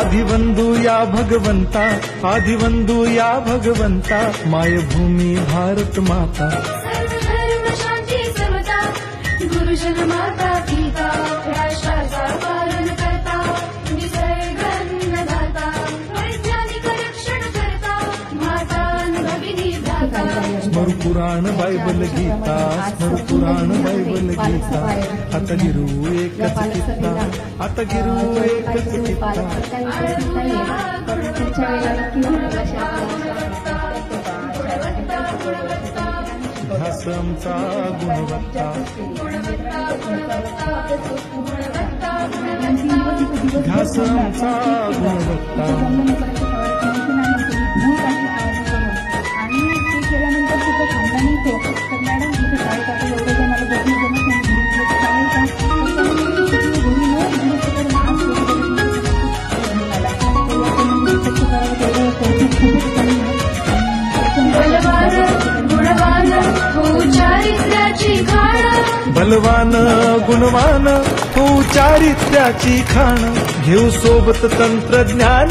आदिवंदू या भगवंता, आदिवंदू या भगवंता, मायभूमी भारत माता. सर्वधर्म शांती समता, गुरुजन माता पिता, राष्ट्राचा पालन करता, निसर्गन्नदाता, वैज्ञानिक रक्षण करता, माता भगिनी भ्राता. स्मरू पुराण बायबल गीता, स्मरू पुराण बायबल गीता. आता गिरू एकच चित्ता, आता गिरू एकच चित्ता. ध्यास आमचा गुणवत्ता, ध्यास आमचा गुणवत्ता. आणि ते केल्यानंतर सुद्धा थांबला नाही तो. तर मॅडम इथे शाळेत आता एवढं जर मला बघून जमत नाही, चालेल का? घरी न दिवसभर मास्क बलवान गुणवान हो चारित्र्याची खाण, बलवान गुणवान हो चारित्र्याची खाण. घेऊ सोबत तंत्रज्ञान,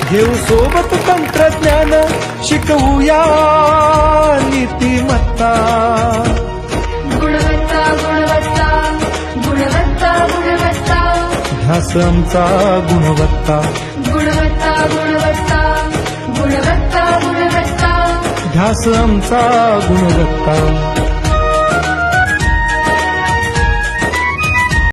घेऊ सोबत तंत्रज्ञान, शिकवूया नीतिमत्ता. गुणवत्ता गुणवत्ता गुणवत्ता गुणवत्ता, ध्यास आमचा गुणवत्ता, गुणवत्ता गुणवत्ता गुणवत्ता गुणवत्ता. ध्यास आमचा गुणवत्ता.